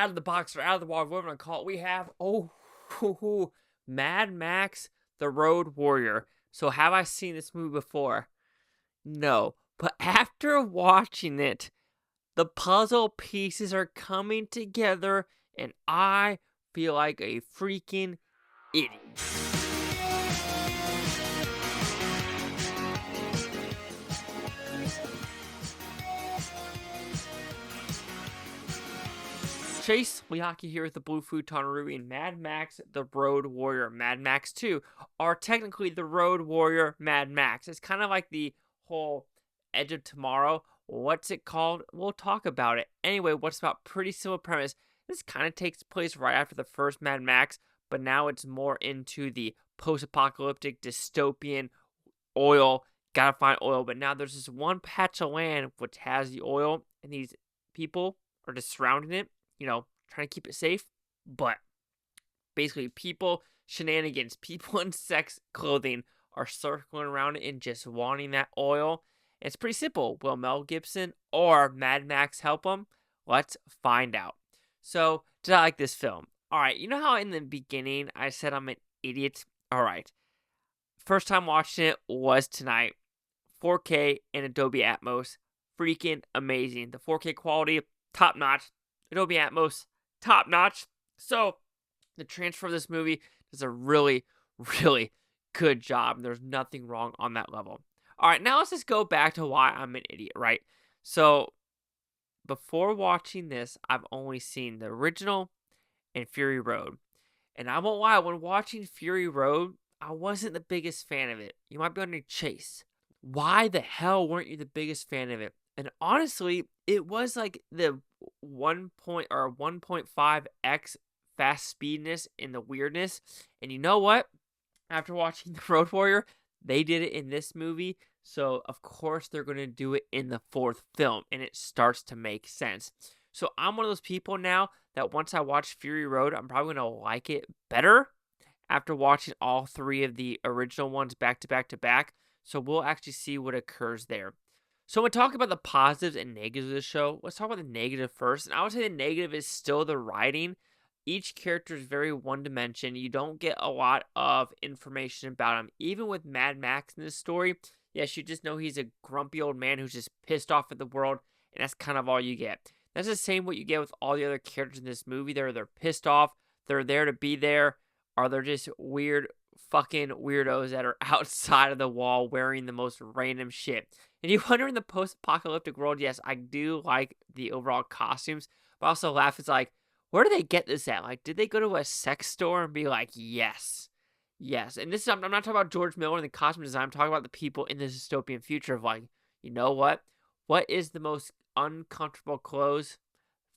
out of the box or out of the water, whatever you want to call it, we have, Mad Max, The Road Warrior. So have I seen this movie before? No. But after watching it, the puzzle pieces are coming together, and I feel like a freaking idiot. Chase Liaki here with the Blue Futon reviewing Mad Max, The Road Warrior. Mad Max 2 are technically The Road Warrior Mad Max. It's kind of like the whole Edge of Tomorrow. What's it called? We'll talk about it. Anyway, what's about pretty simple premise. This kind of takes place right after the first Mad Max, but now it's more into the post-apocalyptic dystopian oil. Gotta find oil, but now there's this one patch of land which has the oil, and these people are just surrounding it. Trying to keep it safe, but basically people, shenanigans, people in sex clothing are circling around it and just wanting that oil. It's pretty simple. Will Mel Gibson or Mad Max help them? Let's find out. So, did I like this film? Alright, you know how in the beginning I said I'm an idiot? Alright. First time watching it was tonight. 4K and Adobe Atmos. Freaking amazing. The 4K quality, top notch. Adobe Atmos, top notch. So, the transfer of this movie does a really, really good job. There's nothing wrong on that level. All right, now let's just go back to why I'm an idiot, right? So, before watching this, I've only seen the original and Fury Road. And I won't lie, when watching Fury Road, I wasn't the biggest fan of it. You might be wondering, Chase, why the hell weren't you the biggest fan of it? And honestly, it was like the 1.5x fast speedness and the weirdness. And you know what? After watching The Road Warrior, they did it in this movie. So, of course, they're going to do it in the fourth film. And it starts to make sense. So, I'm one of those people now that once I watch Fury Road, I'm probably going to like it better after watching all three of the original ones back to back to back. So, we'll actually see what occurs there. So when we talk about the positives and negatives of the show, let's talk about the negative first. And I would say the negative is still the writing. Each character is very one-dimensional. You don't get a lot of information about him. Even with Mad Max in this story, yes, you just know he's a grumpy old man who's just pissed off at the world, and that's kind of all you get. That's the same what you get with all the other characters in this movie. They're pissed off, they're there to be there, or they're just weird fucking weirdos that are outside of the wall wearing the most random shit. And you wonder in the post-apocalyptic world, yes, I do like the overall costumes, but I also laugh. It's like, where do they get this at? Like, did they go to a sex store and be like, yes. And this is, I'm not talking about George Miller and the costume design. I'm talking about the people in the dystopian future of like, you know what? What is the most uncomfortable clothes?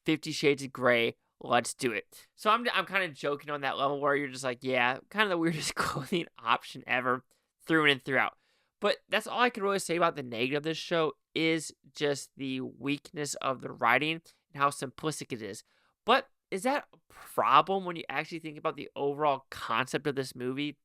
50 Shades of Grey. Let's do it. So I'm kind of joking on that level where you're just like, yeah, kind of the weirdest clothing option ever, through and throughout. But that's all I can really say about the negative of this show is just the weakness of the writing and how simplistic it is. But is that a problem when you actually think about the overall concept of this movie,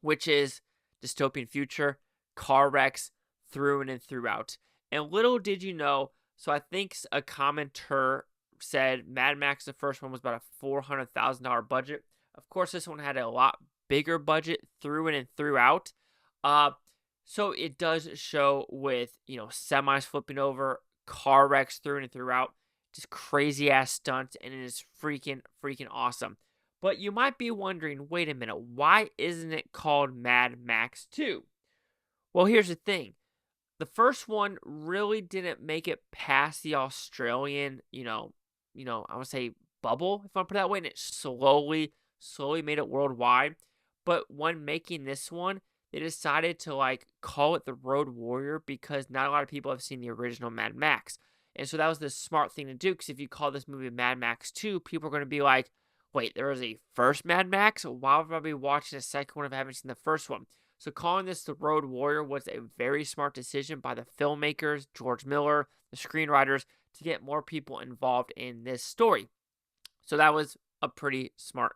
which is dystopian future, car wrecks, through and throughout? And little did you know, so I think a commenter said Mad Max, the first one, was about a $400,000 budget. Of course, this one had a lot bigger budget through and throughout. So it does show with, semis flipping over, car wrecks through and throughout, just crazy ass stunts, and it is freaking awesome. But you might be wondering, wait a minute, why isn't it called Mad Max 2? Well, here's the thing. The first one really didn't make it past the Australian, I would say bubble, if I put it that way, and it slowly made it worldwide. But when making this one, they decided to call it The Road Warrior because not a lot of people have seen the original Mad Max. And so that was the smart thing to do, because if you call this movie Mad Max 2, people are going to be like, wait, there was a first Mad Max? Why would I be watching the second one if I haven't seen the first one? So calling this The Road Warrior was a very smart decision by the filmmakers, George Miller, the screenwriters, to get more people involved in this story. So that was a pretty smart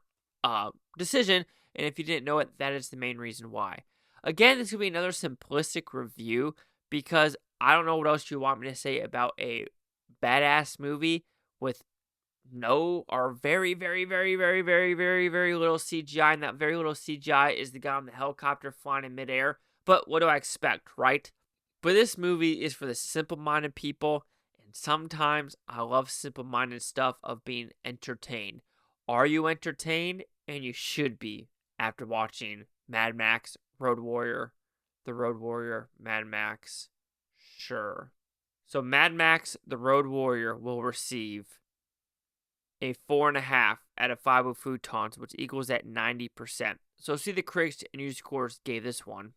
decision, and if you didn't know it, that is the main reason why. Again, this could be another simplistic review, because I don't know what else you want me to say about a badass movie with no, or very, very, very, very, very, very, very little CGI, and that very little CGI is the guy on the helicopter flying in midair. But what do I expect, right? But this movie is for the simple-minded people, and sometimes I love simple-minded stuff of being entertained. Are you entertained? And you should be after watching Mad Max, Road Warrior, The Road Warrior, Mad Max. Sure. So Mad Max, The Road Warrior will receive a 4.5 out of 5 with Futons, which equals at 90%. So see the critics and user scores gave this one.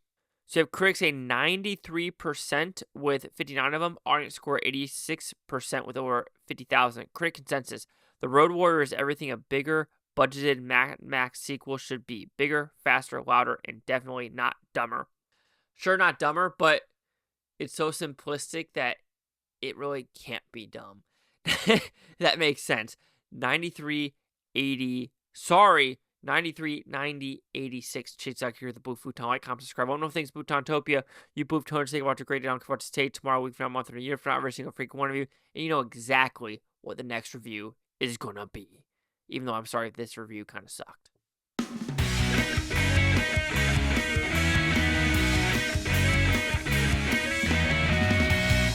So you have critics a 93% with 59 of them. Audience score 86% with over 50,000. Critic consensus: The Road Warrior is everything a bigger, budgeted Mad Max sequel should be. Bigger, faster, louder, and definitely not dumber. Sure, not dumber, but it's so simplistic that it really can't be dumb. That makes sense. 93, 80, sorry, 93, 90, 86. Chase out here, the Blue Futon. Like, comment, subscribe. One of things, Butantopia. You Blue Futoners, think about your great day. Don't forget to stay tomorrow, week from now, month, and a year from now, every single freaking one of you. And you know exactly what the next review is going to be. Even though I'm sorry if this review kind of sucked.